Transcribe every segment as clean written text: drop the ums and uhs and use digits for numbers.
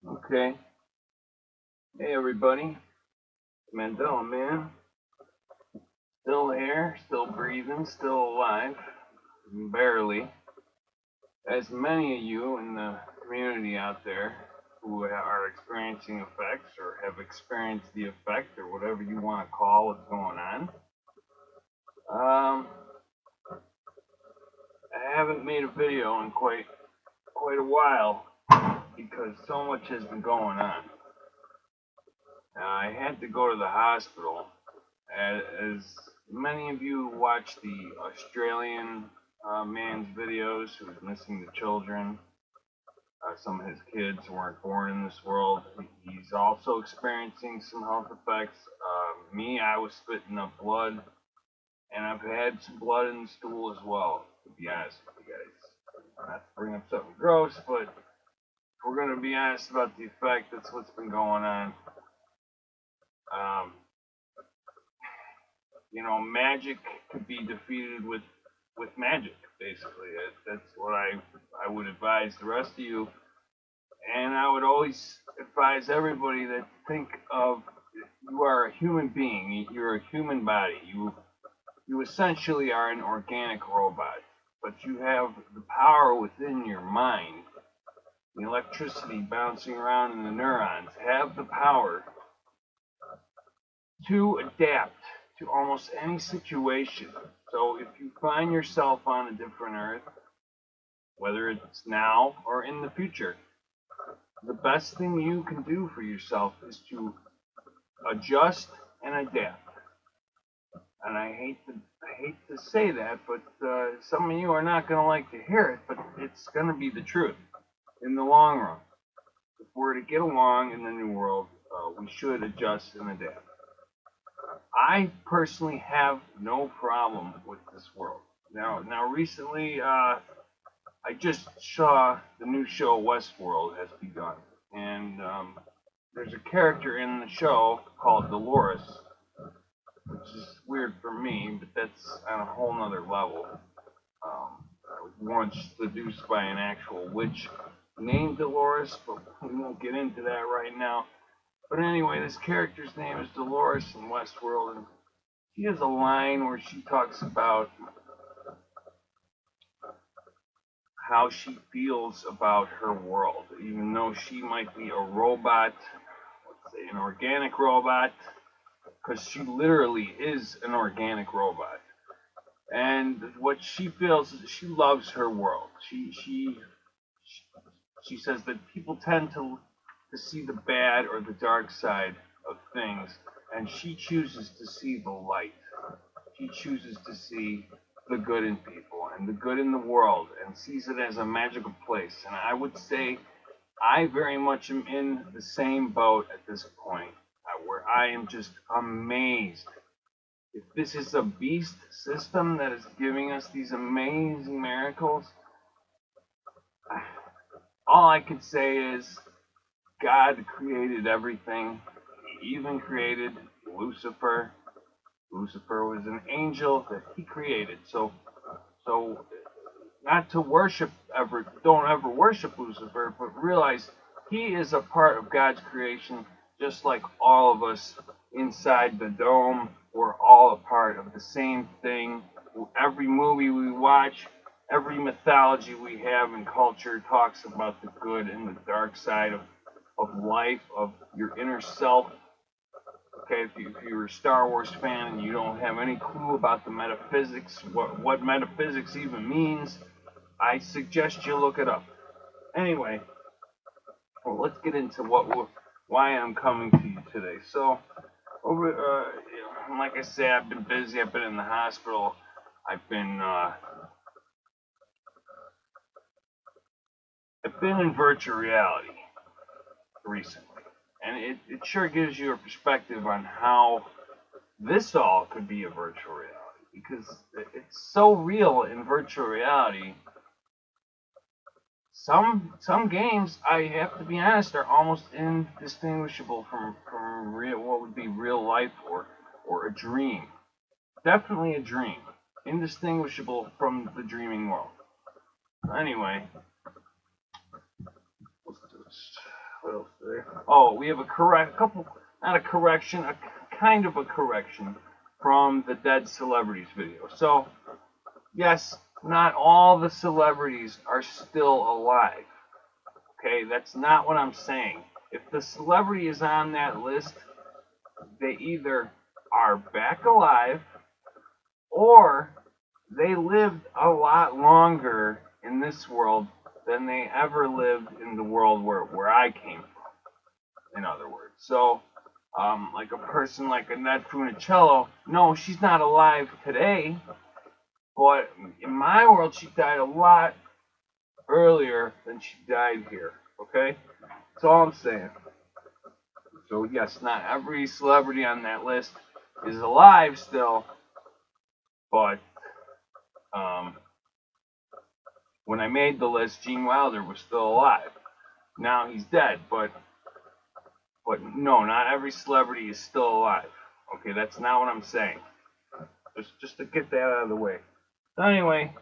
Okay. Hey everybody. Mandela, man. Still here, still breathing, still alive. Barely. As many of you in the community out there who are experiencing effects or have experienced the effect or whatever you want to call what's going on. I haven't made a video in quite a while because so much has been going on. I had to go to the hospital. As many of you watch the Australian man's videos who's missing the children, some of his kids weren't born in this world. He's also experiencing some health effects. Me, I was spitting up blood, and I've had some blood in the stool as well, to be honest with you guys. Not to bring up something gross, but if we're going to be honest about the effect, that's what's been going on. Magic could be defeated with magic, basically. That's what I would advise the rest of you. And I would always advise everybody that think of you are a human being. You're a human body. You essentially are an organic robot, but you have the power within your mind. The electricity bouncing around in the neurons have the power to adapt to almost any situation. So if you find yourself on a different Earth, whether it's now or in the future, the best thing you can do for yourself is to adjust and adapt. And I hate to say that, but some of you are not going to like to hear it, but it's going to be the truth in the long run. If we're to get along in the new world, we should adjust and adapt. I personally have no problem with this world. Now recently, I just saw the new show Westworld has begun, and there's a character in the show called Dolores, which is weird for me, but that's on a whole nother level. I was once seduced by an actual witch named Dolores, but we won't get into that right now. But anyway, this character's name is Dolores in Westworld, and she has a line where she talks about how she feels about her world, even though she might be a robot, let's say an organic robot, because she literally is an organic robot. And what she feels is she loves her world. She says that people tend to see the bad or the dark side of things, and she chooses to see the light. She chooses to see the good in people and the good in the world and sees it as a magical place. And I would say I very much am in the same boat at this point, where I am just amazed. If this is a beast system that is giving us these amazing miracles, all I could say is God created everything. He even created Lucifer. Lucifer was an angel that he created. So not to worship don't ever worship Lucifer, but realize he is a part of God's creation, just like all of us inside the dome. We're all a part of the same thing. Every movie we watch, every mythology we have in culture talks about the good and the dark side of life, of your inner self. Okay, if you're a Star Wars fan and you don't have any clue about the metaphysics, what metaphysics even means, I suggest you look it up. Anyway, well, let's get into why I'm coming to you today. So, like I said, I've been busy. I've been in the hospital. I've been in virtual reality recently. And it sure gives you a perspective on how this all could be a virtual reality, because it's so real in virtual reality. Some games, I have to be honest, are almost indistinguishable from real, what would be real life or a dream. Definitely a dream, indistinguishable from the dreaming world. Anyway, What else is there? Oh, we have a not a correction, a kind of a correction from the Dead Celebrities video. So, yes, not all the celebrities are still alive. Okay, that's not what I'm saying. If the celebrity is on that list, they either are back alive or they lived a lot longer in this world than they ever lived in the world where I came from, in other words. So, like a person like Annette Funicello, no, she's not alive today, but in my world, she died a lot earlier than she died here, okay? That's all I'm saying. So, yes, not every celebrity on that list is alive still, but when I made the list, Gene Wilder was still alive. Now he's dead, but no, not every celebrity is still alive. Okay, that's not what I'm saying. Just to get that out of the way. So anyway,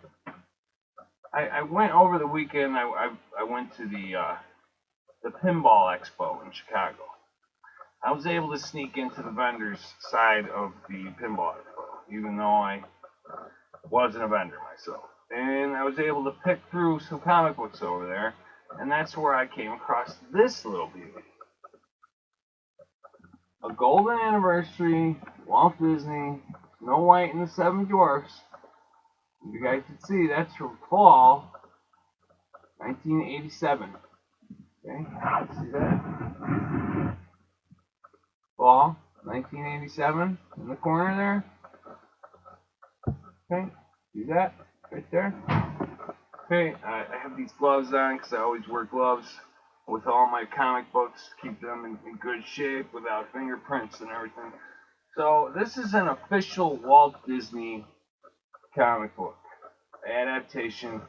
I went over the weekend. I went to the Pinball Expo in Chicago. I was able to sneak into the vendors side of the Pinball Expo, even though I wasn't a vendor myself. And I was able to pick through some comic books over there, and that's where I came across this little beauty. A Golden Anniversary, Walt Disney, Snow White and the Seven Dwarfs. You guys can see that's from fall 1987. Okay, see that? Fall 1987 in the corner there. Okay, see that right there? Okay, I have these gloves on because I always wear gloves with all my comic books to keep them in good shape without fingerprints and everything. So this is an official Walt Disney comic book adaptation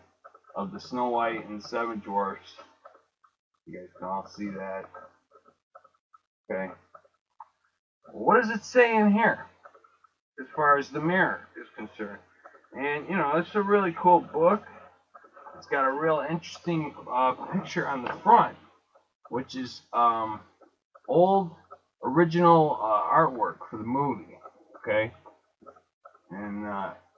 of the Snow White and the Seven Dwarfs. You guys can all see that. Okay. What does it say in here as far as the mirror is concerned? And you know, it's a really cool book. It's got a real interesting picture on the front, which is old original artwork for the movie. Okay. And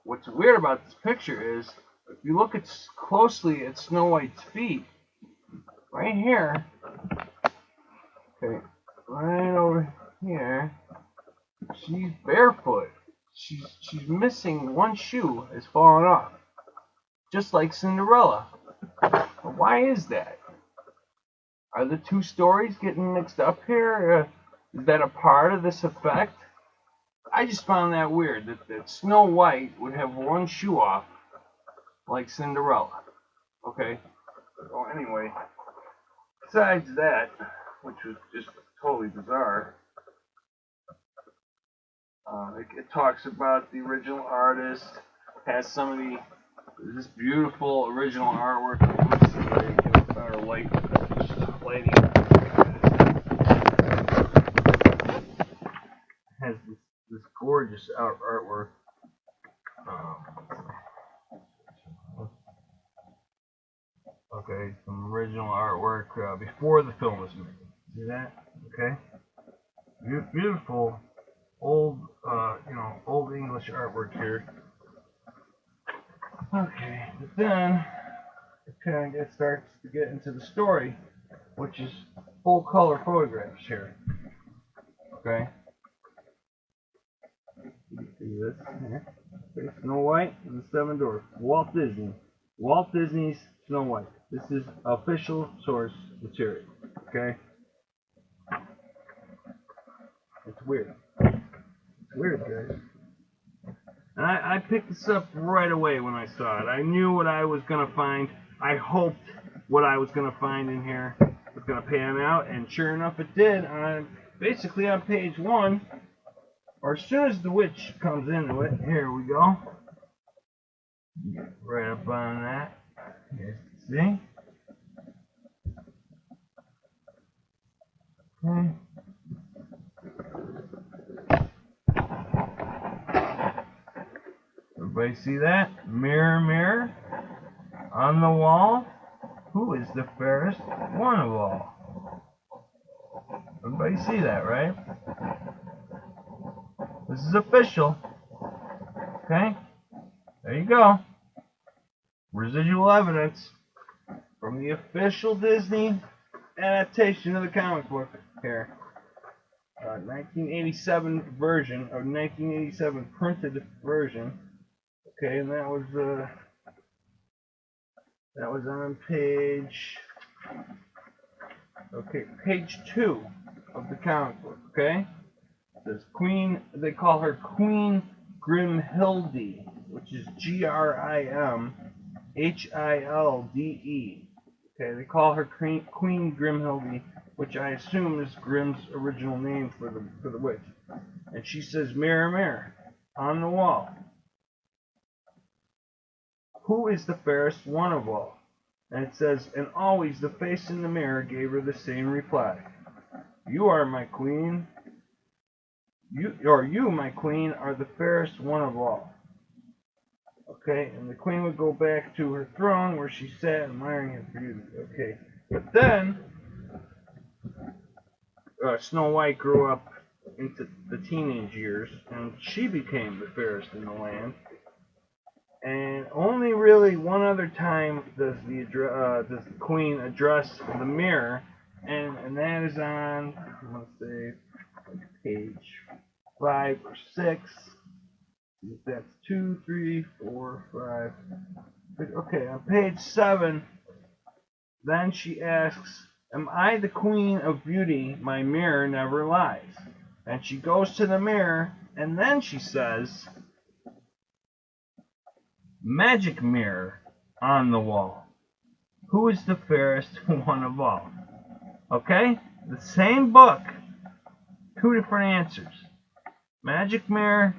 what's weird about this picture is, if you look closely at Snow White's feet, right here, okay, right over here, she's barefoot. She's missing one shoe, has fallen off, just like Cinderella. But why is that? Are the two stories getting mixed up here? Is that a part of this effect? I just found that weird, that Snow White would have one shoe off, like Cinderella. Okay? So anyway, besides that, which was just totally bizarre, it talks about the original artist, has some of this beautiful original artwork. Let me see if I can get a better lighting. Has this gorgeous artwork. Okay, some original artwork before the film was made. See that? Okay, beautiful old, old English artwork here. Okay, but then it kind of starts to get into the story, which is full color photographs here. Okay. You see this here? Okay, Snow White and the Seven Dwarfs. Walt Disney. Walt Disney's Snow White. This is official source material. Okay? It's weird. It's weird, guys. And I picked this up right away when I saw it. I knew what I was going to find. I hoped what I was going to find in here was going to pan out, and sure enough it did. Basically on page 1, or as soon as the witch comes into it, here we go. Right up on that. You see? Okay. Everybody see that? Mirror, mirror on the wall, who is the fairest one of all? Everybody see that, right? This is official. Okay? There you go. Residual evidence from the official Disney adaptation of the comic book here. 1987 version, or 1987 printed version. Okay, and that was on page, page 2 of the comic book. Okay, it says Queen. They call her Queen Grimhilde, which is Grimhilde. Okay, they call her Queen Grimhilde, which I assume is Grimm's original name for the witch. And she says, "Mirror, mirror on the wall, who is the fairest one of all?" And it says, and always the face in the mirror gave her the same reply: "You are my queen. You, my queen, are the fairest one of all." Okay, and the queen would go back to her throne where she sat admiring her beauty. Okay, but then Snow White grew up into the teenage years, and she became the fairest in the land. And only really one other time does the queen address the mirror, and that is on, let's say, page 5 or 6. That's 2, 3, 4, 5. Okay, on page 7, then she asks, "Am I the queen of beauty? My mirror never lies." And she goes to the mirror, and then she says, "Magic mirror on the wall, who is the fairest one of all?" Okay? The same book, 2 different answers. Magic mirror.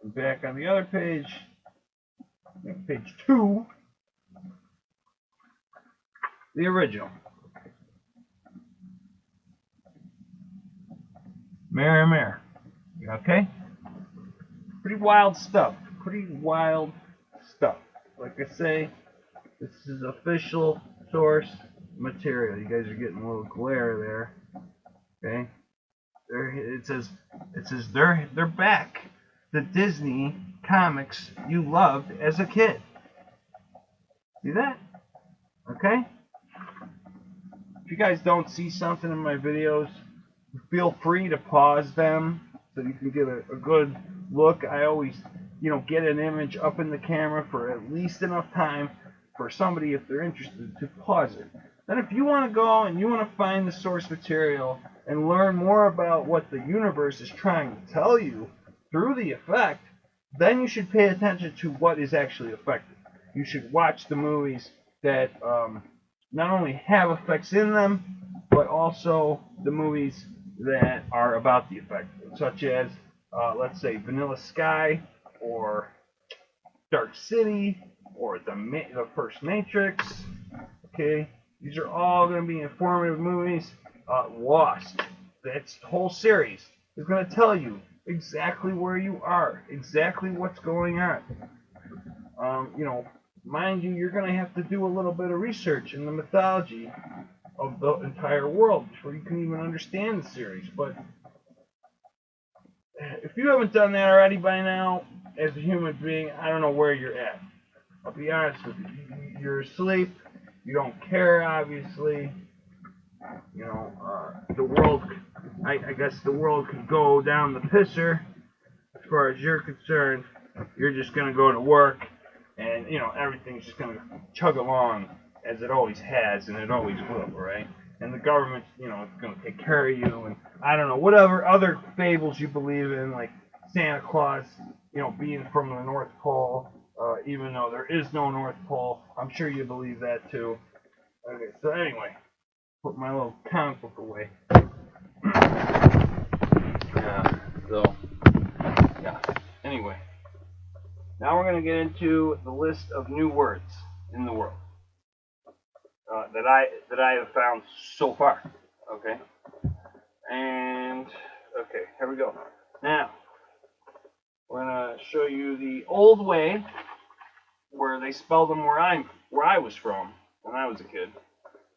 Back on the other page, page 2, the original. Mirror, mirror. Okay? Pretty wild stuff. Pretty wild stuff. Like I say, this is official source material. You guys are getting a little glare there. Okay? It says they're back. The Disney comics you loved as a kid. See that? Okay? If you guys don't see something in my videos, feel free to pause them so you can get a good look. I always, get an image up in the camera for at least enough time for somebody, if they're interested, to pause it. Then if you want to go and you want to find the source material and learn more about what the universe is trying to tell you through the effect, then you should pay attention to what is actually affected. You should watch the movies that not only have effects in them, but also the movies that are about the effect, such as, let's say, Vanilla Sky, or Dark City, or the first Matrix. Okay, these are all going to be informative movies. Lost, that's the whole series, is going to tell you exactly where you are, exactly what's going on. Mind you, you're going to have to do a little bit of research in the mythology of the entire world before you can even understand the series. But if you haven't done that already by now, as a human being, I don't know where you're at. I'll be honest with you. You're asleep. You don't care, obviously. The world, I guess the world could go down the pisser as far as you're concerned. You're just going to go to work, and, everything's just going to chug along as it always has, and it always will, right? And the government, is going to take care of you, and I don't know, whatever other fables you believe in, like Santa Claus, being from the North Pole, even though there is no North Pole. I'm sure you believe that too. Okay, so anyway, put my little comic book away. Anyway, now we're going to get into the list of new words in the world that I have found so far. Okay, and okay, here we go. Now we're going to show you the old way, where they spelled them where I was from when I was a kid.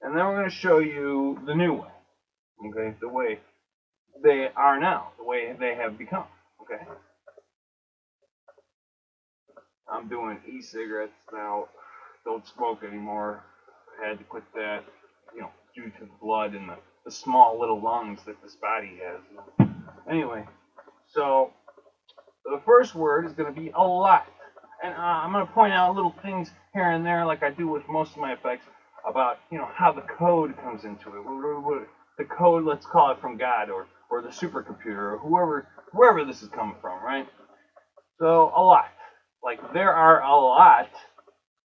and then we're going to show you the new way. Okay, the way they are now, the way they have become. Okay, I'm doing e-cigarettes now. Don't smoke anymore. I had to quit that, due to the blood and the small little lungs that this body has. Anyway, so the first word is going to be a lot. And I'm going to point out little things here and there, like I do with most of my effects, about how the code comes into it. The code, let's call it from God or the supercomputer or whoever this is coming from, right? So a lot. Like there are a lot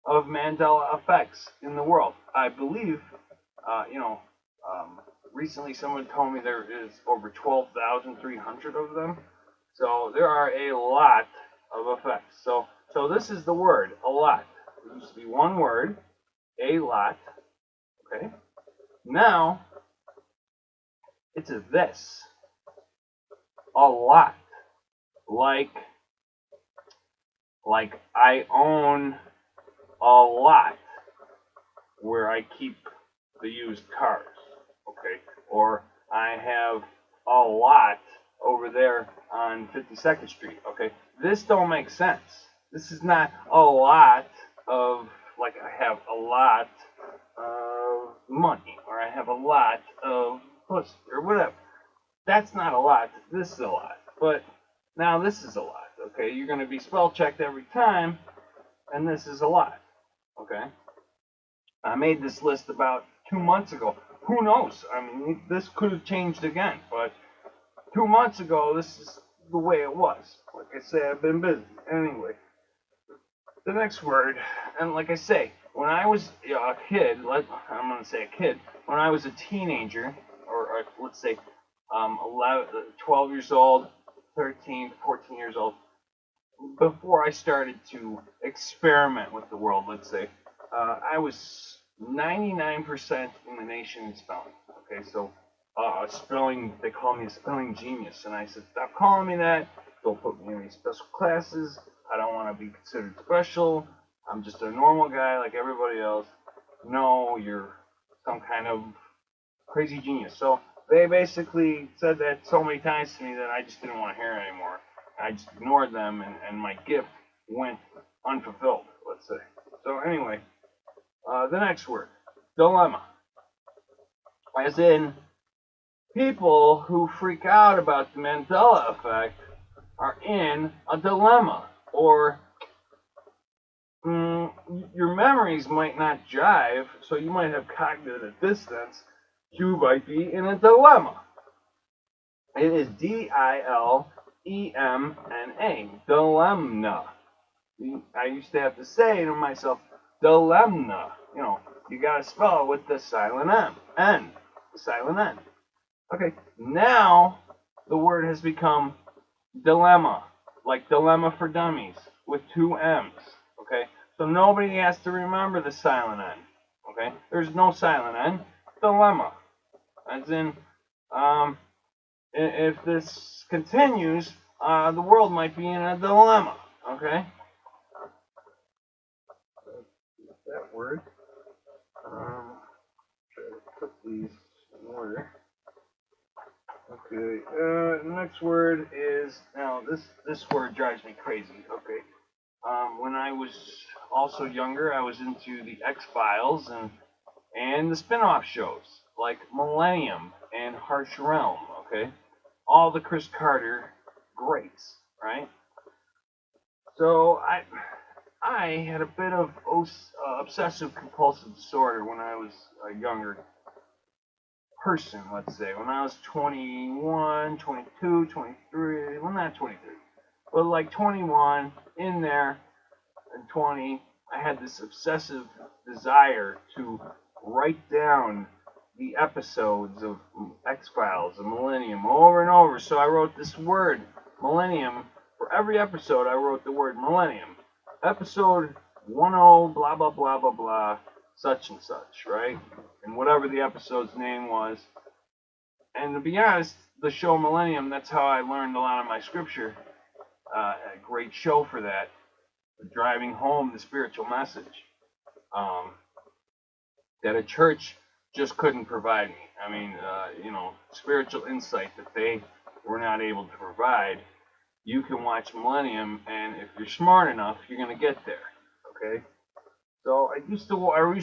of Mandela effects in the world. I believe, recently someone told me there is over 12,300 of them. So there are a lot of effects. So this is the word, a lot. It used to be one word, a lot. Okay. Now it's a this, a lot. Like I own a lot where I keep the used cars. Okay. Or I have a lot over there on 52nd Street. Okay. This don't make sense. This is not a lot of, like I have a lot of money, or I have a lot of pussy, or whatever. That's not a lot. This is a lot. But now this is a lot. Okay, you're going to be spell checked every time, and this is a lot. Okay, I made this list about 2 months ago. Who knows? I mean, this could have changed again, but 2 months ago, this is the way it was. Like I say, I've been busy. Anyway, the next word, and like I say, when I was a kid, I'm going to say a kid, when I was a teenager, or let's say 12 years old, 13, 14 years old, before I started to experiment with the world, let's say, I was 99% in the nation in spelling. Okay, so spelling, they call me a spelling genius, and I said, stop calling me that, don't put me in any special classes, I don't want to be considered special, I'm just a normal guy like everybody else. No, you're some kind of crazy genius. So they basically said that so many times to me that I just didn't want to hear it anymore. I just ignored them, and my gift went unfulfilled, let's say. So anyway, the next word, dilemma. As in, people who freak out about the Mandela effect are in a dilemma, or your memories might not jive, so you might have cognitive dissonance. You might be in a dilemma. It is Dilemna, dilemna. I used to have to say to myself, dilemna. You gotta spell it with the silent N, the silent N. Okay, now the word has become dilemma, like dilemma for dummies, with 2 M's. Okay, so nobody has to remember the silent N. Okay, there's no silent N. Dilemma, as in, if this continues, the world might be in a dilemma. Okay, that word. Try to put these in order. Okay, the next word is, now this word drives me crazy. Okay, when I was also younger, I was into the X-Files and the spin-off shows like Millennium and Harsh Realm. Okay, all the Chris Carter greats, right? So I had a bit of obsessive compulsive disorder when I was a younger person, let's say. When I was 21, 22, 23, well, not 23, but like 21, in there, and 20, I had this obsessive desire to write down the episodes of X-Files and Millennium over and over. So I wrote this word, Millennium. For every episode, I wrote the word Millennium. Episode 10, blah, blah, blah, blah, blah, such and such, right? And whatever the episode's name was. And to be honest, the show Millennium, that's how I learned a lot of my scripture. A great show for that. Driving home the spiritual message. That a church just couldn't provide me. I mean, spiritual insight that they were not able to provide. You can watch Millennium, and if you're smart enough, you're gonna get there. Okay. So I used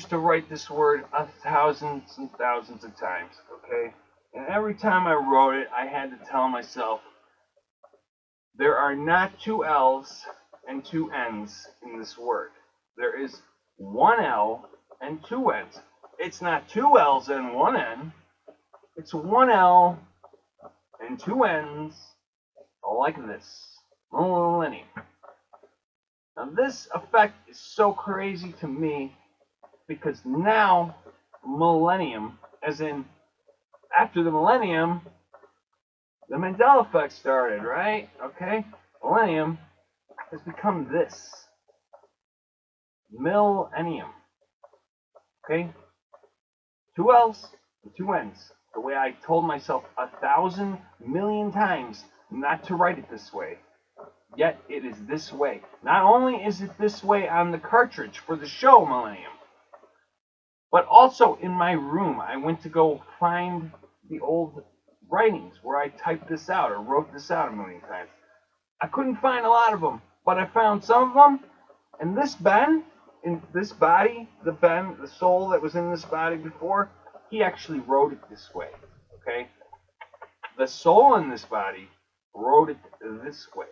to write this word thousands and thousands of times. Okay. And every time I wrote it, I had to tell myself, there are not two L's and two N's in this word. There is one L and two N's. It's not two L's and one N. It's one L and two N's, like this. Millennium. Now this effect is so crazy to me because now Millennium, as in after the Millennium, the Mandela effect started, right? Okay? Millennium has become this. Millennium. Okay? Two L's and two N's. The way I told myself 1,000 million times not to write it this way. Yet it is this way. Not only is it this way on the cartridge for the show Millennium, but also in my room. I went to go find the old writings where I typed this out or wrote this out a million times. I couldn't find a lot of them, but I found some of them. And this Ben, in this body, the soul that was in this body before, he actually wrote it this way. Okay? The soul in this body wrote it this way.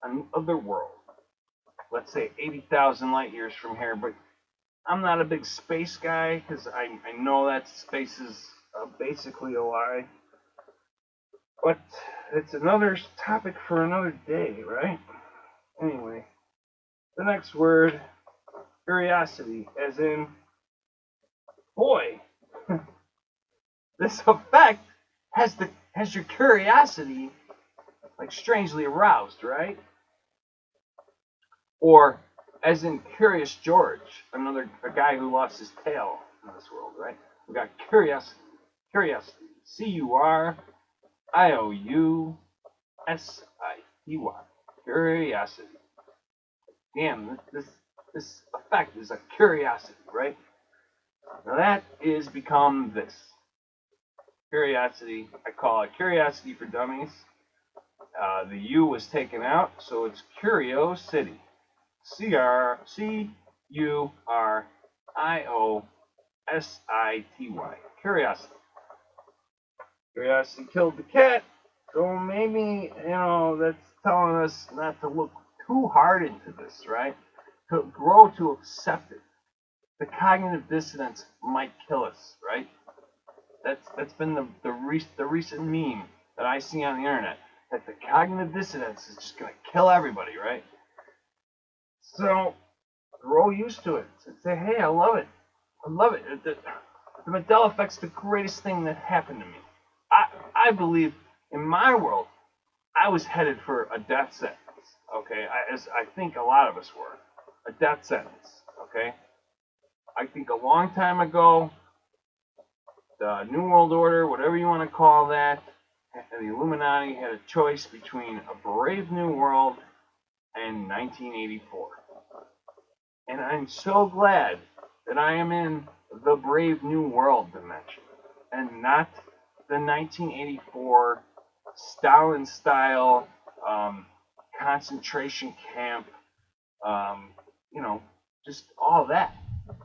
Another world. Let's say 80,000 light years from here, but I'm not a big space guy because I know that space is basically a lie. But it's another topic for another day, right? Anyway, the next word, curiosity, as in, boy, this effect has your curiosity like strangely aroused, right? Or as in Curious George, a guy who lost his tail in this world, right? We got curiosity, Curiouty, curiosity. Damn, this effect is a curiosity, right? Now that is become this. Curiosity, I call it Curiosity for Dummies. The U was taken out, so it's Curiosity. Curiosity. Curiosity. Curiosity killed the cat, so maybe, that's telling us not to look too hard into this, right? To grow to accept it. The cognitive dissonance might kill us, right? That's been the recent meme that I see on the internet, that the cognitive dissonance is just going to kill everybody, right? So grow used to it. Say, hey, I love it. I love it. The Mandela effect's the greatest thing that happened to me. I believe in my world, I was headed for a death sentence. Okay, as I think a lot of us were, a death sentence. Okay, I think a long time ago, the New World Order, whatever you want to call that, the Illuminati had a choice between a brave new world and 1984. And I'm so glad that I am in the brave new world dimension and not the 1984 Stalin style concentration camp, just all that.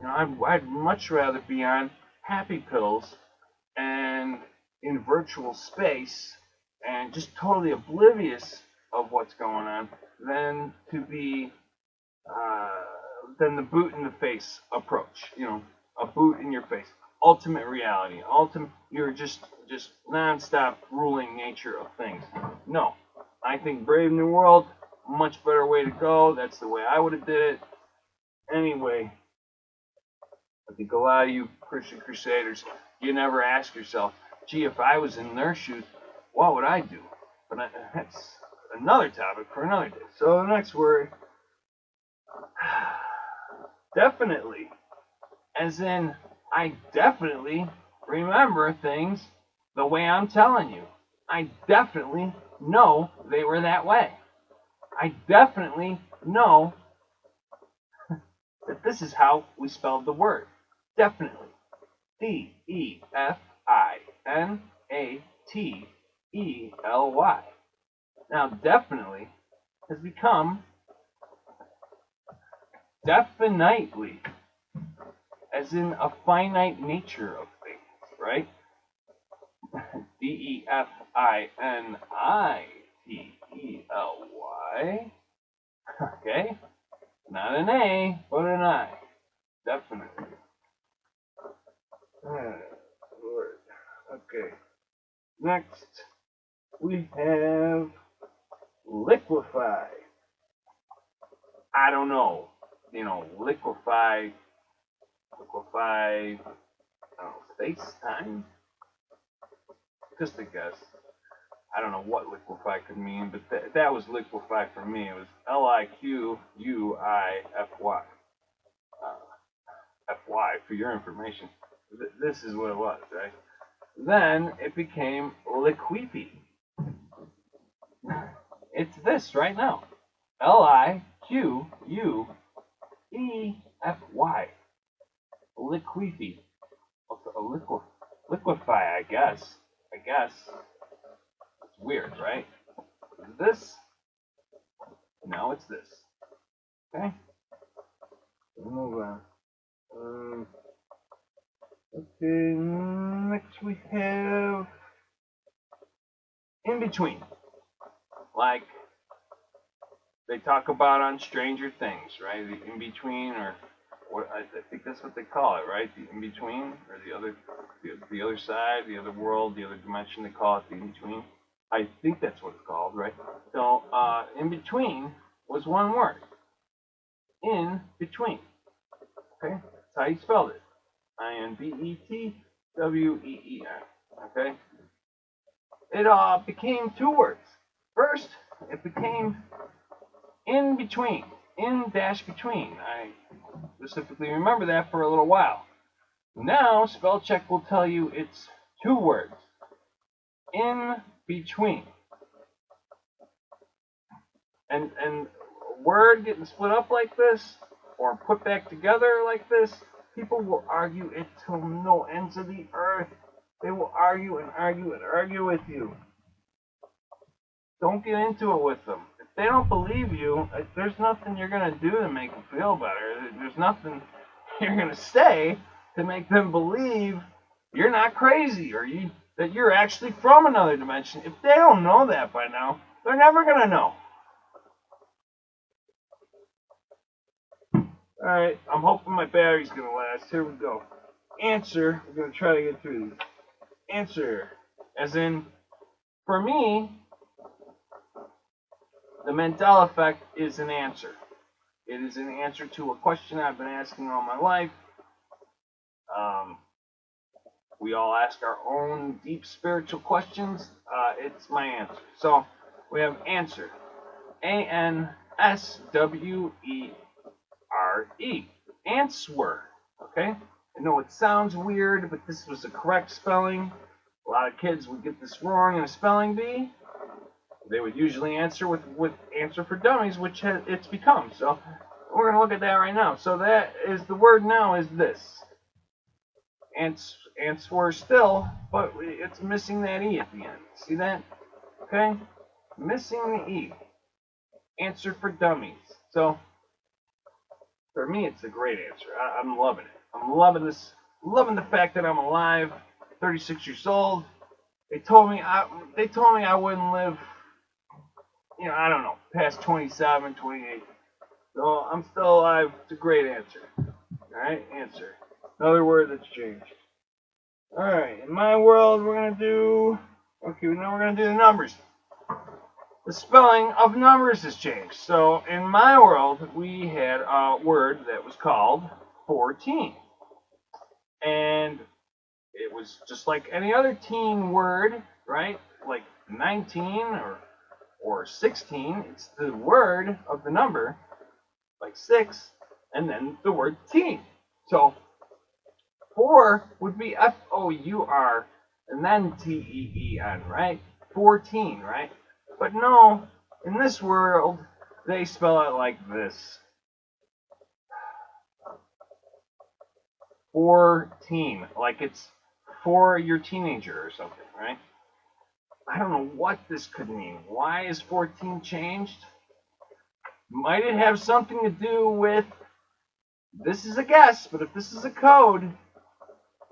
I'd much rather be on happy pills and in virtual space and just totally oblivious of what's going on than to be than the boot in the face approach. A boot in your face. Ultimate reality. You're just non-stop ruling nature of things. No. I think Brave New World, much better way to go. That's the way I would have did it. Anyway, I think a lot of you Christian Crusaders, you never ask yourself, gee, if I was in their shoes, what would I do? But that's another topic for another day. So the next word, definitely. As in, I definitely remember things the way I'm telling you. I definitely know they were that way. I definitely know that this is how we spelled the word. Definitely. D-E-F-I-N-A-T-E-L-Y. Now, definitely has become definitely, as in a finite nature of things, right? D-E-F-I-N-I-T-E-L-Y. Okay? Not an A, but an I. Definitely. Lord. Okay. Next, we have Liquify. I don't know. Liquefy, I don't know, space, time? Just a guess. I don't know what liquefy could mean, but that was liquefy for me. It was Liquify. FY for your information. This is what it was, right? Then it became Liquefy. It's this right now. Liquefy. Liquefy. Liquify, I guess. It's weird, right? This? No, it's this. Okay? We'll move on. Okay, next we have Inbetween. Like they talk about on Stranger Things, right? The in-between, or what I think that's what they call it, right? The in-between, or the other side, the other world, the other dimension. They call it the in-between. I think that's what it's called, right? So, in-between was one word. In between. Okay, that's how you spelled it. Inbetween. Okay. It became two words. First, it became in between, in dash between. I specifically remember that for a little while. Now, spell check will tell you it's two words. In between. And a word getting split up like this, or put back together like this, people will argue it till no ends of the earth. They will argue and argue and argue with you. Don't get into it with them. If they don't believe you, there's nothing you're going to do to make them feel better. There's nothing you're going to say to make them believe you're not crazy, or that you're actually from another dimension. If they don't know that by now, they're never going to know. Alright, I'm hoping my battery's going to last. Here we go. Answer. We're going to try to get through these. Answer. As in, for me, the Mandela effect is an answer. It is an answer to a question I've been asking all my life. We all ask our own deep spiritual questions. It's my answer. So, we have answer. A-N-S-W-E-R-E. Answer. Okay? I know it sounds weird, but this was the correct spelling. A lot of kids would get this wrong in a spelling bee. They would usually answer with answer for dummies, which it's become. So we're going to look at that right now. So that is the word now is this. Answer still, but it's missing that E at the end. See that? Okay? Missing the E. Answer for dummies. So for me, it's a great answer. I'm loving it. I'm loving this. Loving the fact that I'm alive, 36 years old. They told me I wouldn't live, I don't know, past 27, 28. So I'm still alive. It's a great answer. Alright, answer. Another word that's changed. Alright, in my world, now we're going to do the numbers. The spelling of numbers has changed. So in my world, we had a word that was called Forteen. And it was just like any other teen word, right? Like 19 or 16. It's the word of the number, like 6, and then the word teen. So 4 would be F-O-U-R, and then T-E-E-N, right? 14, right? But no, in this world, they spell it like this. 14, like it's for your teenager or something, right? I don't know what this could mean. Why is 14 changed? Might it have something to do with, this is a guess, but if this is a code,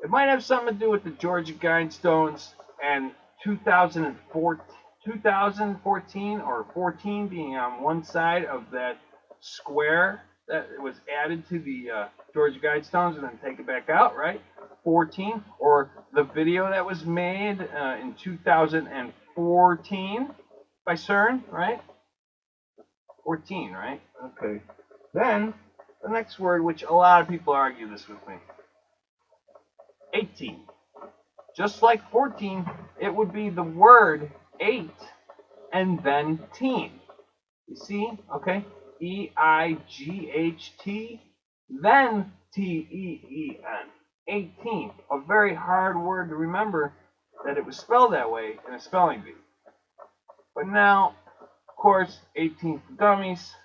it might have something to do with the Georgia Guidestones and 2014 or 14 being on one side of that square that was added to the Georgia Guidestones and then take it back out, right? 14, or the video that was made in 2014 by CERN, right? 14, right? Okay. Then the next word, which a lot of people argue this with me, 18. Just like 14, it would be the word 8 and then teen. You see? Okay? EIGHT, then TEEN. 18. A very hard word to remember that it was spelled that way in a spelling bee. But now, of course, 18 for dummies.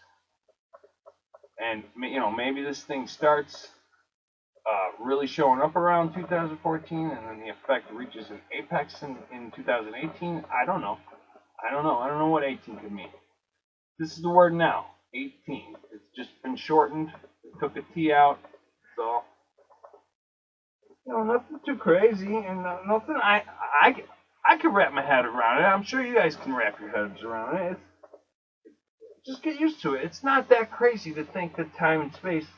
And, you know, maybe this thing starts really showing up around 2014, and then the effect reaches an apex in 2018. I don't know. I don't know what 18 could mean. This is the word now. 18. It's just been shortened. It took a T out. So, you know, nothing too crazy, and nothing I could wrap my head around it. I'm sure you guys can wrap your heads around it. Just get used to it. It's not that crazy to think that time and space.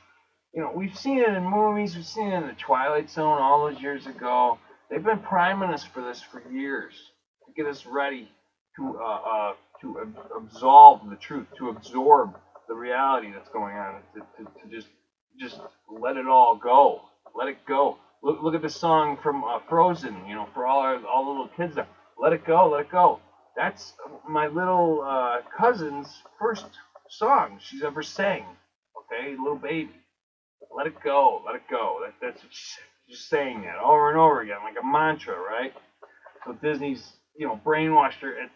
You know, we've seen it in movies. We've seen it in the Twilight Zone all those years ago. They've been priming us for this for years to get us ready to absolve the truth, to absorb the reality that's going on, to just let it all go, let it go. Look at the song from Frozen. You know, for all the little kids there, let it go, let it go. That's my little cousin's first song she's ever sang. Okay, little baby. Let it go, let it go. That's just saying that over and over again, like a mantra, right? So Disney's, you know, brainwashed her at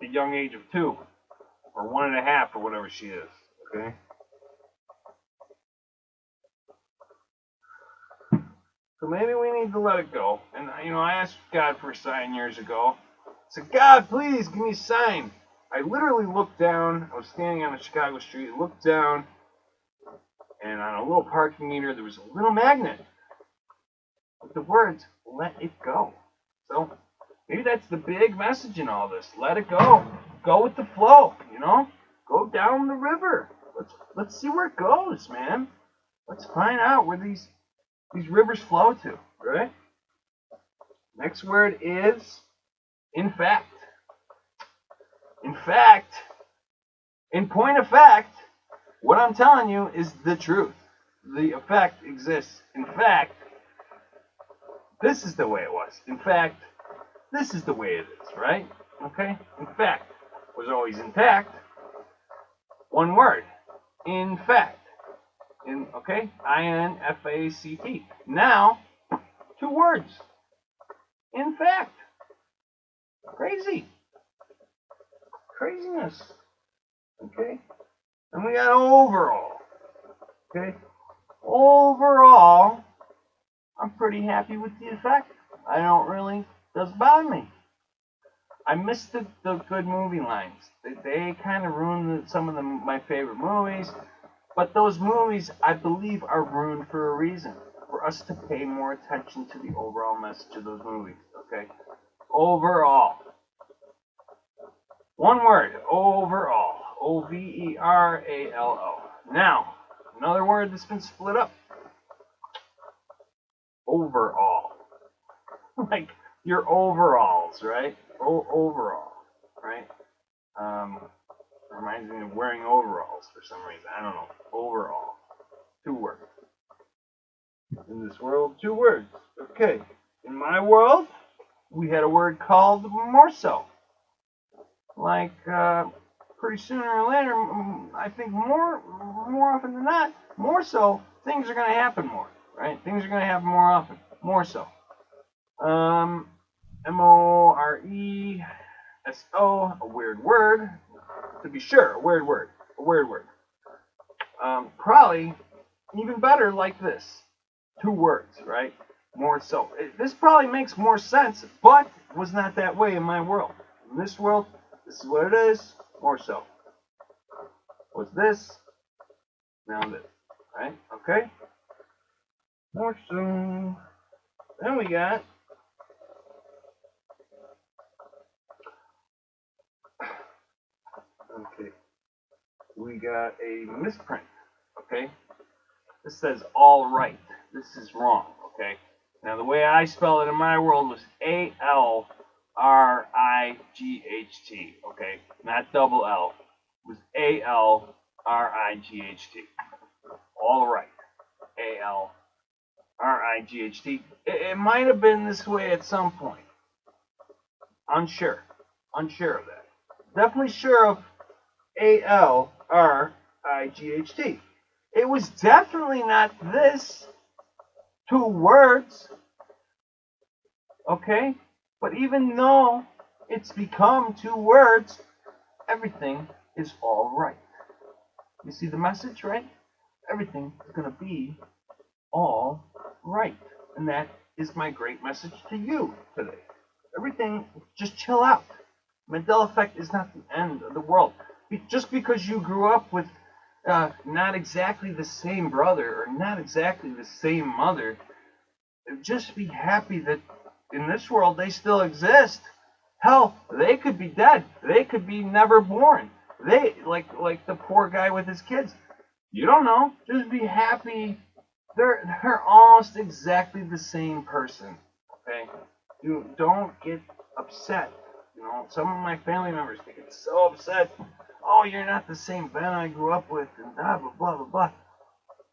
the young age of 2 or 1.5 or whatever she is. Okay. So maybe we need to let it go. And you know, I asked God for a sign years ago. I said, God, please give me a sign. I literally looked down. I was standing on a Chicago street, looked down, and on a little parking meter, there was a little magnet with the words, let it go. So maybe that's the big message in all this. Let it go. Go with the flow, you know? Go down the river. Let's see where it goes, man. Let's find out where these rivers flow to, right? Next word is infact. In fact, in point of fact, what I'm telling you is the truth. The effect exists. In fact, this is the way it was. In fact, this is the way it is, right? Okay? In fact was always intact. One word. In fact. Okay? INFACT. Now, 2 words. In fact. Crazy. Craziness. Okay? And we got overall. Okay? Overall, I'm pretty happy with the effect. I don't really, doesn't bother me. I miss the good movie lines. They kind of ruined some of my favorite movies. But those movies, I believe, are ruined for a reason. For us to pay more attention to the overall message of those movies. Okay? Overall. One word. Overall. OVERALO. Now, another word that's been split up. Overall. Like your overalls, right? Overall, right? Reminds me of wearing overalls for some reason. I don't know. Overall. 2 words. In this world, 2 words. Okay. In my world, we had a word called Moreso. Like, pretty sooner or later, I think more often than not, more so, things are going to happen more, right? Things are going to happen more often. More so. MORESO, a weird word. To be sure, a weird word. A weird word. Probably even better like this. 2 words, right? Moreso. This probably makes more sense, but it was not that way in my world. In this world, this is what it is. Moreso. What's this? Now this. Right? Okay? Moreso. Then we got a misprint. Okay? This says all right. This is wrong. Okay? Now the way I spell it in my world was Alright. Okay? Not double L. It was Alright. All right. Alright. It might have been this way at some point. Unsure of that. Definitely sure of Alright. It was definitely not this 2 words. Okay? But even though it's become 2 words, everything is all right. You see the message, right? Everything is going to be all right. And that is my great message to you today. Everything, just chill out. Mandela effect is not the end of the world. Just because you grew up with not exactly the same brother or not exactly the same mother, just be happy that in this world they still exist. Hell, they could be dead. They could be never born. They like the poor guy with his kids. You don't know. Just be happy. They're almost exactly the same person. Okay? You don't get upset. You know, some of my family members get so upset. Oh, you're not the same Ben I grew up with, and blah blah blah blah blah.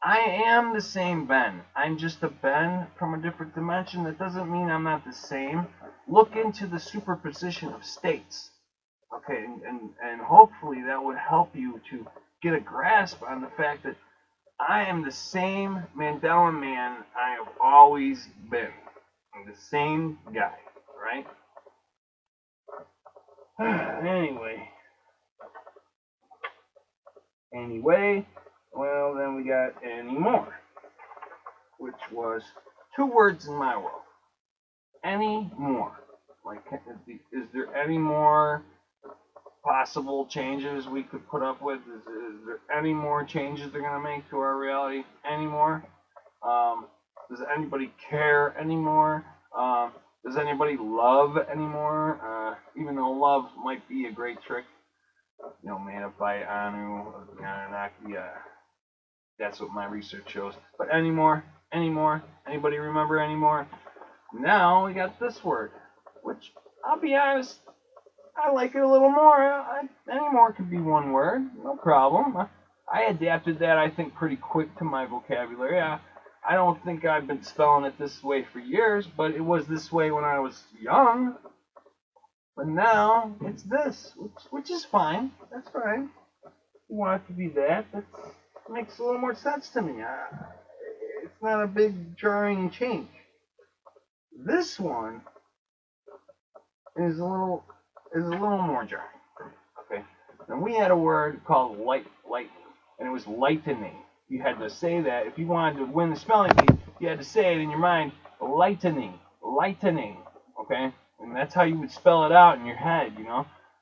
I am the same Ben. I'm just a Ben from a different dimension. That doesn't mean I'm not the same. Look into the superposition of states. Okay, and hopefully that would help you to get a grasp on the fact that I am the same Mandela man I have always been. I'm the same guy, right? Anyway, well, then we got any more, which was 2 words in my world. Any more. Like, is there any more possible changes we could put up with? Is there any more changes they're going to make to our reality? Any more? Does anybody care anymore? Does anybody love anymore? Even though love might be a great trick, made up by Anu of the Anunnaki. That's what my research shows. But anymore? Anybody remember anymore? Now we got this word, which I'll be honest, I like it a little more. Anymore could be 1 word, no problem. I adapted that, I think, pretty quick to my vocabulary. I don't think I've been spelling it this way for years, but it was this way when I was young. But now it's this, which is fine. That's fine. If you want it to be that makes a little more sense to me. It's not a big jarring change. This one is a little more jarring. Okay. Now we had a word called lightning, and it was lightening. You had to say that if you wanted to win the spelling bee. You had to say it in your mind, lightening. Okay, and that's how you would spell it out in your head.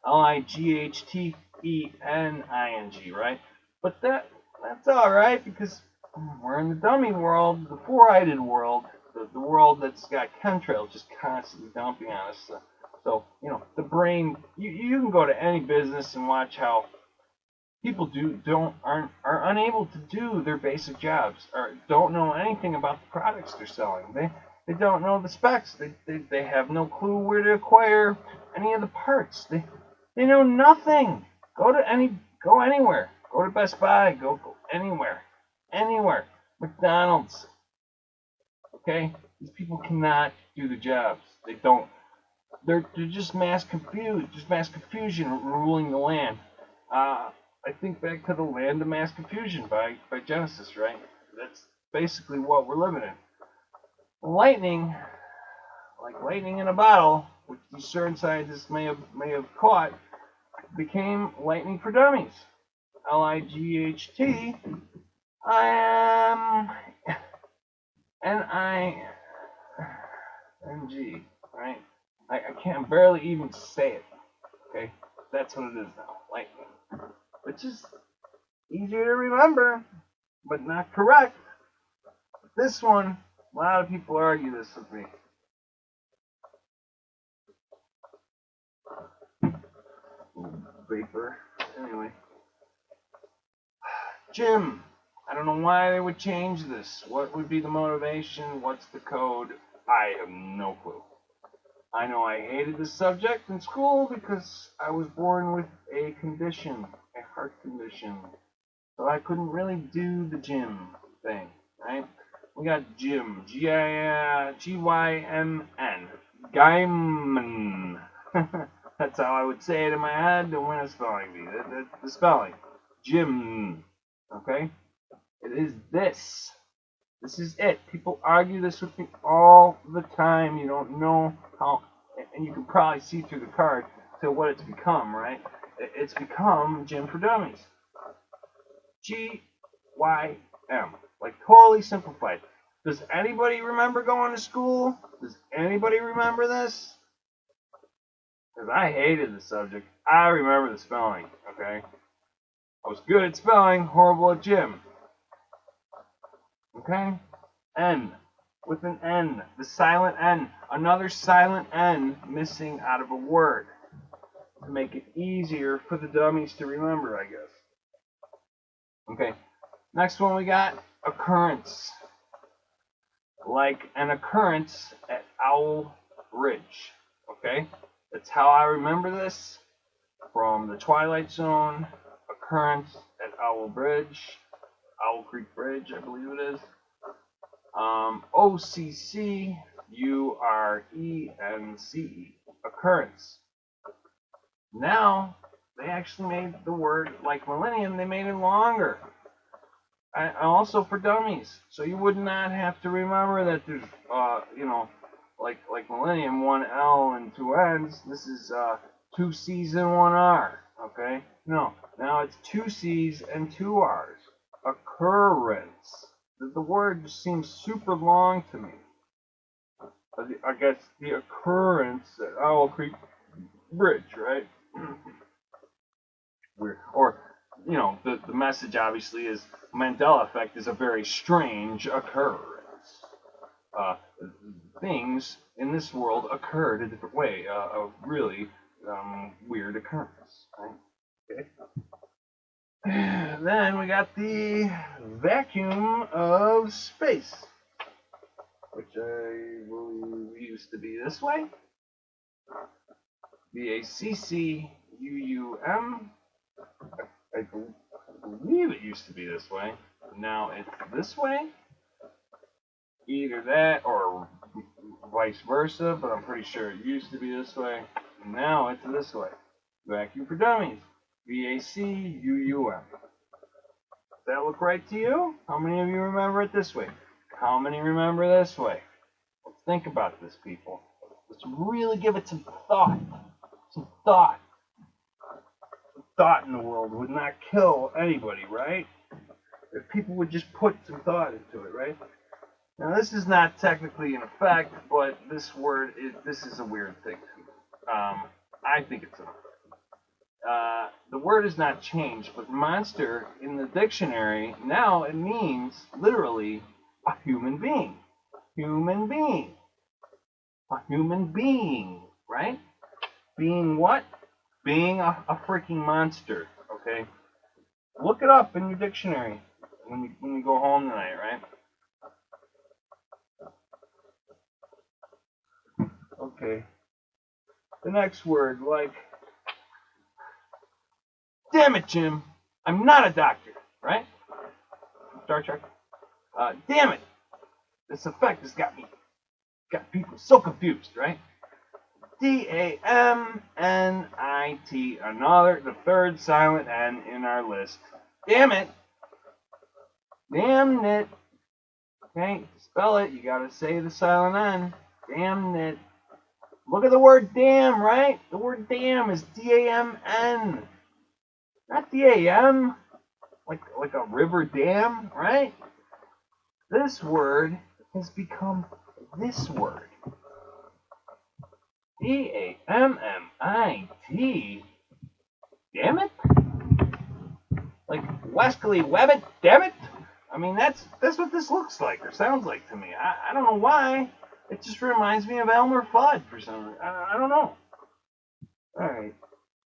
Lightening, right? But that's all right because we're in the dummy world, the 4-eyed world, the world that's got chemtrails just constantly dumping on us. So the brain. You can go to any business and watch how people are unable to do their basic jobs or don't know anything about the products they're selling. They don't know the specs. They have no clue where to acquire any of the parts. They know nothing. Go anywhere. Go to Best Buy. Go anywhere. McDonald's. Okay, these people cannot do the jobs. They don't. They're just mass confusion ruling the land. I think back to the land of mass confusion by Genesis, right? That's basically what we're living in. Lightning, like lightning in a bottle, which these certain scientists may have caught, became lightning for dummies. Light. N-I-N-G, right? I can't barely even say it, okay? That's what it is now, lightning. Which is easier to remember, but not correct. This one, a lot of people argue this with me. Vapor. Anyway. Gym. I don't know why they would change this. What would be the motivation? What's the code? I have no clue. I know I hated this subject in school because I was born with a condition, a heart condition. So I couldn't really do the gym thing, right? We got Gym, G-Y-M-N, Gymn. That's how I would say it in my head to win a spelling bee. The spelling, Gym, okay? It is this. This is it. People argue this with me all the time. You don't know how, and you can probably see through the card to what it's become, right? It's become Gym for Dummies. G-Y-M. Like totally simplified. Does anybody remember going to school? Does anybody remember this? Because I hated the subject. I remember the spelling, okay? I was good at spelling, horrible at gym. Okay? N. With an N. The silent N. Another silent N missing out of a word. To make it easier for the dummies to remember, I guess. Okay. Next one we got Occurrence. Like an occurrence at Owl Ridge. Okay? That's how I remember this. From the Twilight Zone. Occurrence at Owl Bridge. Owl Creek Bridge, I believe it is. OCCURENCE. Occurrence. Now, they actually made the word, like Millennium, they made it longer. And also for dummies. So you would not have to remember that there's, like Millennium, one L and two N's. This is two C's and one R. Okay? No. Now it's two C's and two R's. Occurrence. The word just seems super long to me. I guess the occurrence at Owl Creek Bridge, right? Weird. Or, the message obviously is Mandela effect is a very strange occurrence. Things in this world occurred a different way. A really weird occurrence, right? Okay. Then we got the vacuum of space, which I believe used to be this way. VACCUUM. I believe it used to be this way. Now it's this way. Either that or vice versa, but I'm pretty sure it used to be this way. Now it's this way. Vacuum for Dummies. VACUUM. Does that look right to you? How many of you remember it this way? How many remember this way? Let's think about this, people. Let's really give it some thought. Some thought. Some thought in the world would not kill anybody, right? If people would just put some thought into it, right? Now, this is not technically an effect, but this word, this is a weird thing to me. I think it's an effect. The word has not changed, but monster in the dictionary, now it means literally a human being. Human being. A human being, right? Being what? Being a freaking monster, okay? Look it up in your dictionary when you go home tonight, right? Okay. The next word, like, damn it, Jim, I'm not a doctor, right? Star Trek. Damn it, this effect has got people so confused, right? Damnit, the third silent N in our list. Damn it. Damnit. Okay, to spell it, you gotta say the silent N. Damnit. Look at the word damn, right? The word damn is D-A-M-N. Not D-A-M. Like a river dam, right? This word has become this word. D-A-M-M-I-T. Damn it? Like Wesley Webbit, damn it? I mean, that's what this looks like or sounds like to me. I don't know why. It just reminds me of Elmer Fudd for some reason. I don't know. Alright.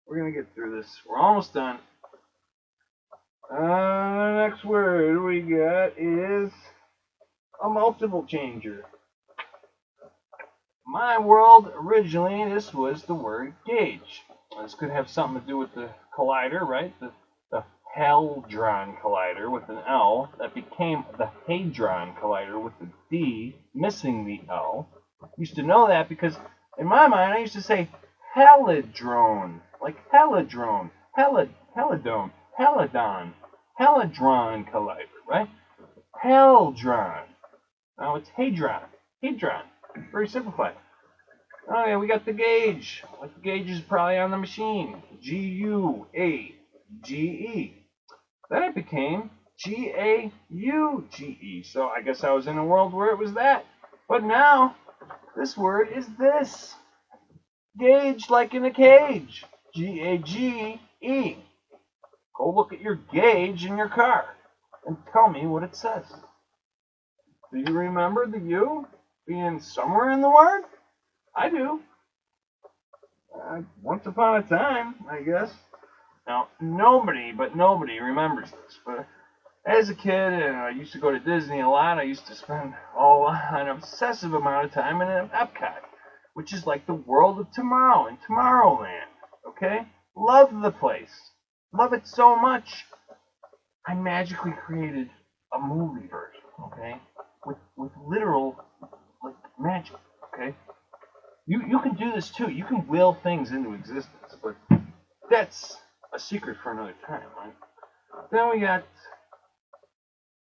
We're going to get through this. We're almost done. The next word we got is a multiple changer. My world, originally, this was the word gauge. This could have something to do with the collider, right? The Hadron Collider with an L that became the Hadron Collider with the D, missing the L. I used to know that because in my mind I used to say Helidrone, like Helidrone, Helidome, Helidon, Hadron Collider, right? Hadron. Now it's Hadron. Hadron. Very simplified. Oh yeah, we got the gauge. Like the gauge is probably on the machine. G-U-A-G-E. Then it became G-A-U-G-E. So I guess I was in a world where it was that. But now, this word is this. Gauge like in a cage. G-A-G-E. Go look at your gauge in your car and tell me what it says. Do you remember the U being somewhere in the word? I do. Once upon a time, I guess. Now, nobody remembers this, but as a kid, and I used to go to Disney a lot, I used to spend an obsessive amount of time in Epcot, which is like the world of tomorrow in Tomorrowland, okay? Love the place. Love it so much. I magically created a movie version, okay? With literal, like, magic, okay? You can do this too. You can will things into existence, but that's a secret for another time, right? Then we got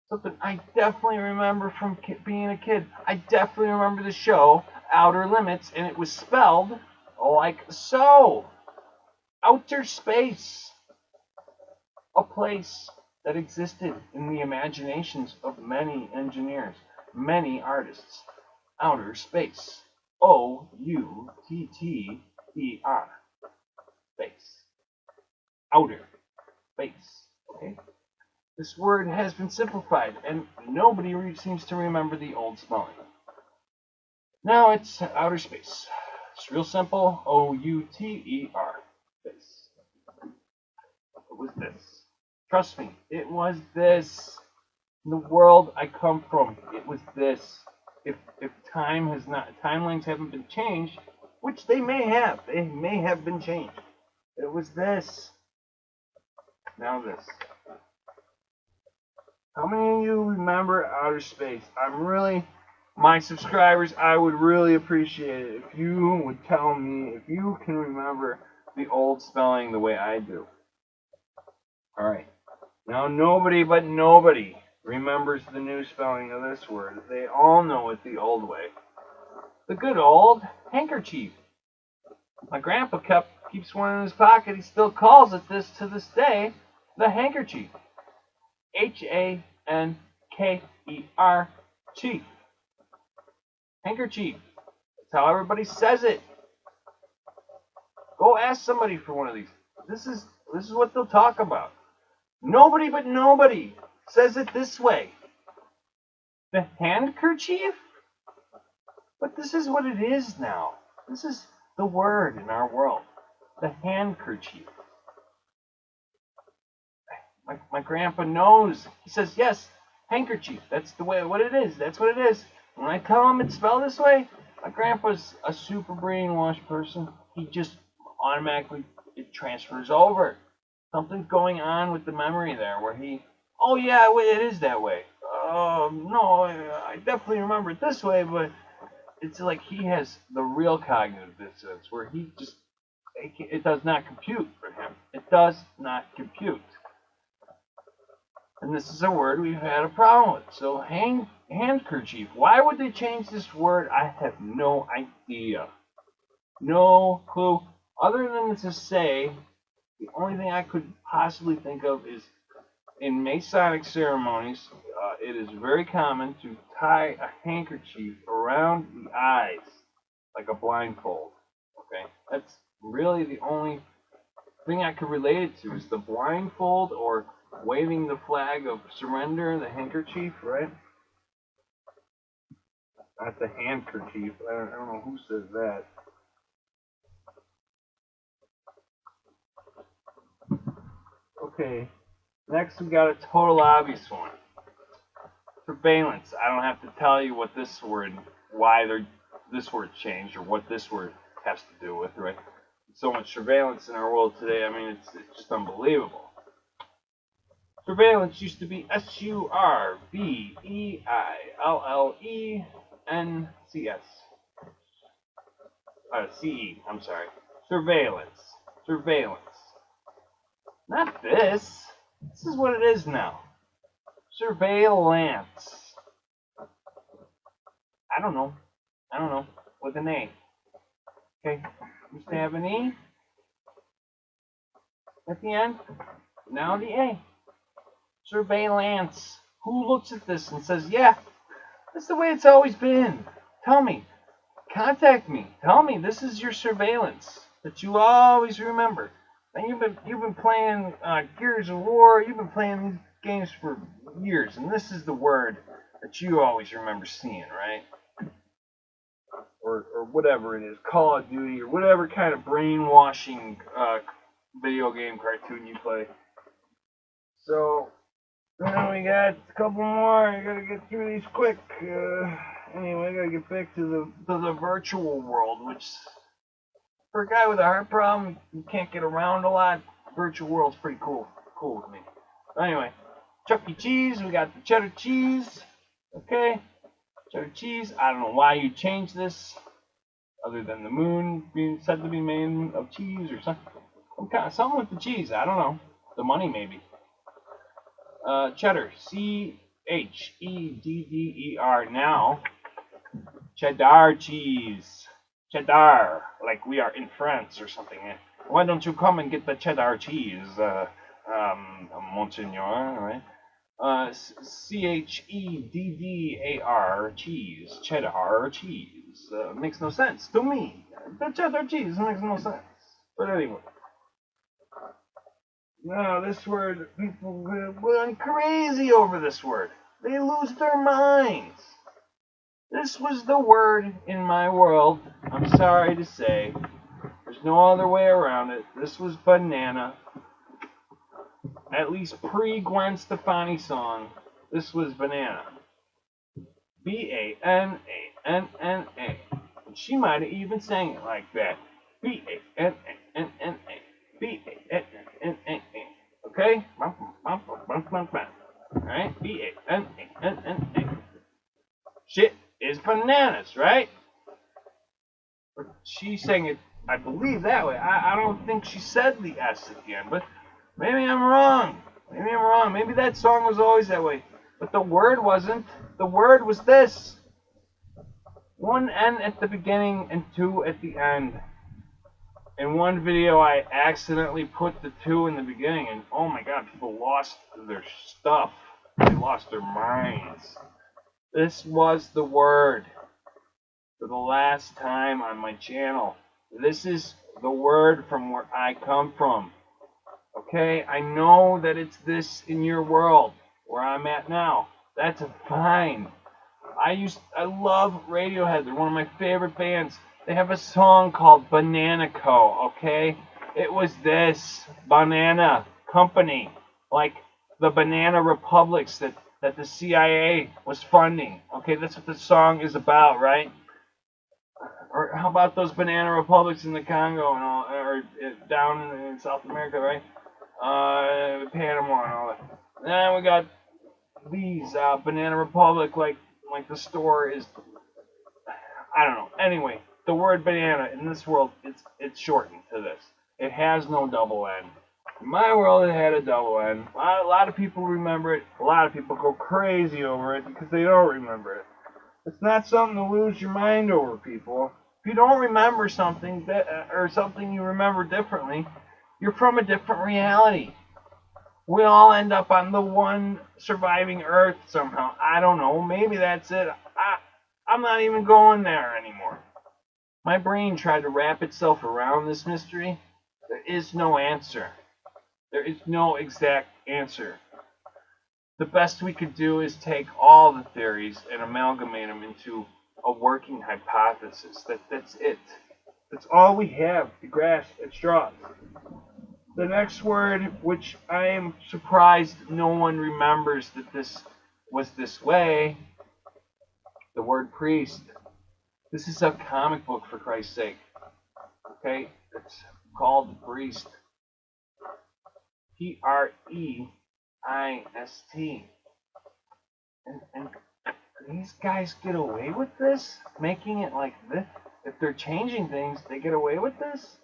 something I definitely remember from being a kid. I definitely remember the show Outer Limits, and it was spelled like so. Outer space. A place that existed in the imaginations of many engineers, many artists. Outer space. O-U-T-T-E-R. Space. Outer space. Okay? This word has been simplified, and nobody seems to remember the old spelling. Now it's outer space. It's real simple. O-U-T-E-R. Space. It was this. Trust me, it was this. In the world I come from, it was this. If timelines haven't been changed, which they may have been changed. It was this. Now this. How many of you remember outer space? My subscribers, I would really appreciate it if you would tell me if you can remember the old spelling the way I do. Alright. Now nobody remembers the new spelling of this word. They all know it the old way. The good old handkerchief. My grandpa keeps one in his pocket. He still calls it this to this day. The handkerchief. H-A-N-K-E-R chief. Handkerchief. That's how everybody says it. Go ask somebody for one of these. This is what they'll talk about. Nobody says it this way. The handkerchief? But this is what it is now. This is the word in our world. The handkerchief. My grandpa knows. He says, yes, handkerchief. That's the way what it is. That's what it is. When I tell him it's spelled this way, my grandpa's a super brainwashed person. He just automatically, it transfers over. Something's going on with the memory there where oh yeah, it is that way. No, I definitely remember it this way, but it's like he has the real cognitive dissonance where it does not compute for him. It does not compute. And this is a word we've had a problem with. So handkerchief. Why would they change this word? I have no idea. No clue. Other than to say, the only thing I could possibly think of is In Masonic ceremonies, it is very common to tie a handkerchief around the eyes like a blindfold. Okay, that's really the only thing I could relate it to is the blindfold or waving the flag of surrender, the handkerchief, right? Not the handkerchief. I don't know who says that. Okay, next we got a total obvious one. Surveillance. I don't have to tell you what this word, why this word changed or what this word has to do with, right? So much surveillance in our world today. I mean, it's just unbelievable. Surveillance used to be Surveillence. CE. I'm sorry. Surveillance. Surveillance. Not this. This is what it is now. Surveillance. I don't know. With an A. Okay. Used to have an E at the end. Now the A. Surveillance. Who looks at this and says, yeah, that's the way it's always been. Tell me. Contact me. Tell me this is your surveillance that you always remember. And you've been playing Gears of War. You've been playing these games for years, and this is the word that you always remember seeing, right? Or whatever it is, Call of Duty, or whatever kind of brainwashing video game cartoon you play. So now we got a couple more. I gotta get through these quick. Anyway, I gotta get back to the virtual world, which for a guy with a heart problem, you can't get around a lot. Virtual world's pretty cool with me. Anyway, Chuck E. Cheese. We got the cheddar cheese. Okay, cheddar cheese. I don't know why you changed this, other than the moon being said to be made of cheese or something. Something with the cheese. I don't know. The money maybe. Cheddar. Cheddder. Now, cheddar cheese. Cheddar, like we are in France or something. Why don't you come and get the cheddar cheese, Monseigneur, right? Cheddar cheese. Cheddar cheese. Makes no sense to me. The cheddar cheese makes no sense. But anyway. No, this word, people go crazy over this word. They lose their minds. This was the word in my world. I'm sorry to say. There's no other way around it. This was banana. At least pre-Gwen Stefani song, this was banana. B-A-N-A-N-N-A. She might have even sang it like that. B-A-N-A-N-N-A. B-A-N-N-N-A. Okay? Alright? B-A-N-A-N-N-A. Shit is bananas, right? She sang it, I believe, that way. I don't think she said the S at the end, but maybe I'm wrong. Maybe that song was always that way. But the word wasn't. The word was this. One N at the beginning and two at the end. In one video, I accidentally put the two in the beginning, and oh my god, people lost their stuff. They lost their minds. This was the word for the last time on my channel. This is the word from where I come from. Okay, I know that it's this in your world where I'm at now. That's fine. I love Radiohead. They're one of my favorite bands. They have a song called Banana Co. Okay, it was this banana company, like the banana republics that the CIA was funding. Okay, that's what the song is about, right? Or how about those banana republics in the Congo and all, or down in South America, right? Panama and all that. Then we got these banana republic, like the store is. I don't know. Anyway, the word banana in this world, it's shortened to this. It has no double N. In my world, it had a double N. A lot of people remember it. A lot of people go crazy over it because they don't remember it. It's not something to lose your mind over, people. If you don't remember something or something you remember differently, you're from a different reality. we all end up on the one surviving Earth somehow. I don't know. Maybe that's it. I'm not even going there anymore. My brain tried to wrap itself around this mystery. There is no answer. There is no exact answer. The best we could do is take all the theories and amalgamate them into a working hypothesis. That's it. That's all we have to grasp at straws. The next word, which I am surprised no one remembers that this was this way, the word priest. This is a comic book, for Christ's sake. Okay? It's called Priest. Preist. And these guys get away with this? Making it like this? If they're changing things, they get away with this?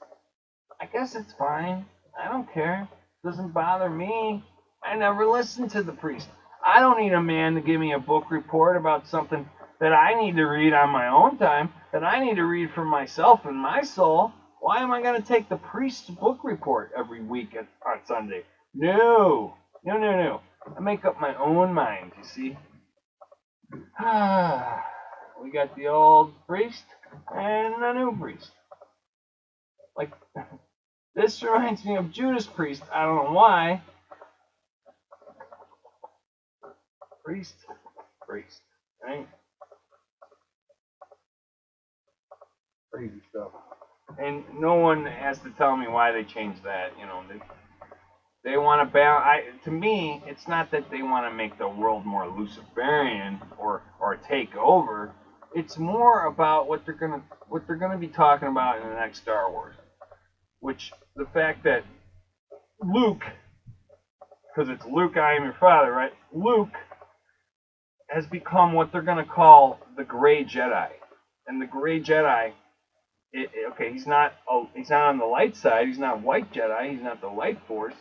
I guess it's fine. I don't care. It doesn't bother me. I never listened to the priest. I don't need a man to give me a book report about something that I need to read on my own time, that I need to read for myself and my soul. Why am I going to take the priest's book report every week on Sunday? No. No, no, no. I make up my own mind, you see. We got the old priest and the new priest. Like, this reminds me of Judas Priest. I don't know why. Priest, right? Crazy stuff. And no one has to tell me why they changed that. You know, they want to balance. To me, it's not that they want to make the world more Luciferian or take over. It's more about what they're gonna be talking about in the next Star Wars. Which the fact that Luke, because it's Luke, I am your father, right? Luke has become what they're going to call the Gray Jedi, and the Gray Jedi, okay, he's not on the light side. He's not white Jedi. He's not the light force,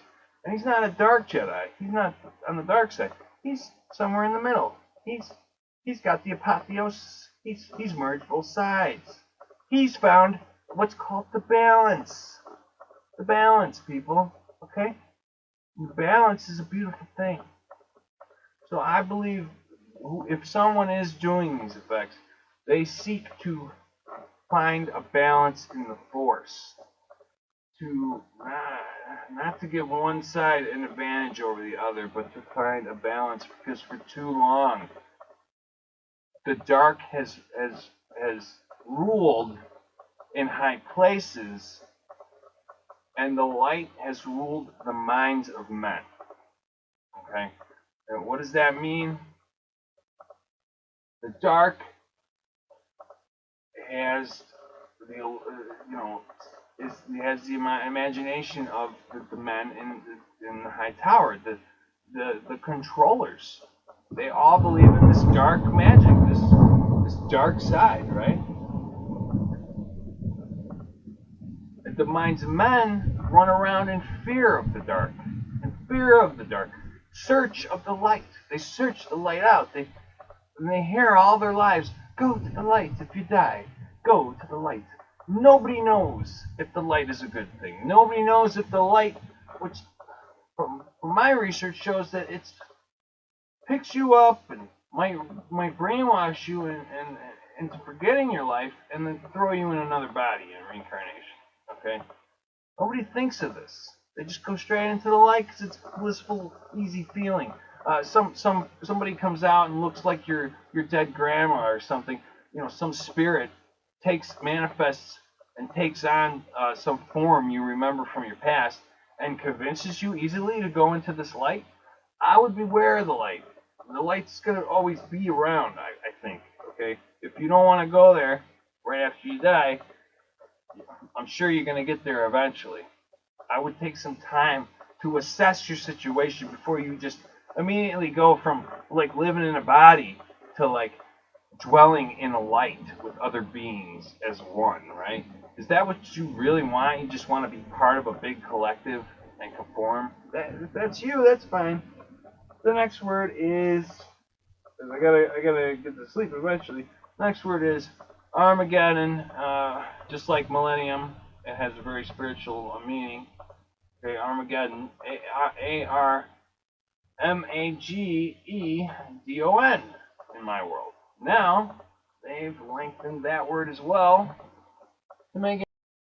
and he's not a dark Jedi. He's not on the dark side. He's somewhere in the middle. He's got the apotheosis. He's merged both sides. He's found what's called the balance. The balance, people. Okay? The balance is a beautiful thing. So I believe if someone is doing these effects, they seek to find a balance in the force. To not to give one side an advantage over the other, but to find a balance, because for too long the dark has ruled in high places, and the light has ruled the minds of men. Okay? And what does that mean? The dark has has the imagination of the men in the high tower, the controllers. They all believe in this dark magic, this dark side, right? And the minds of men run around in fear of the dark, search of the light. They search the light out. They hear all their lives, go to the light if you die. Go to the light. Nobody knows if the light is a good thing. Nobody knows if the light, which from my research shows that it picks you up and might brainwash you into forgetting your life and then throw you in another body in reincarnation. Okay? Nobody thinks of this. They just go straight into the light because it's a blissful, easy feeling. Somebody comes out and looks like your dead grandma or something. You know, some spirit manifests and takes on some form you remember from your past and convinces you easily to go into this light. I would beware of the light. The light's gonna always be around. I think. Okay, if you don't want to go there right after you die, I'm sure you're gonna get there eventually. I would take some time to assess your situation before you just immediately go from like living in a body to like dwelling in a light with other beings as one, right? Is that what you really want? You just want to be part of a big collective and conform? If that's you, that's fine. The next word is, I gotta get to sleep eventually. Next word is Armageddon. Just like Millennium, it has a very spiritual meaning. Okay, Armageddon. Armagedon in my world. Now, they've lengthened that word as well to make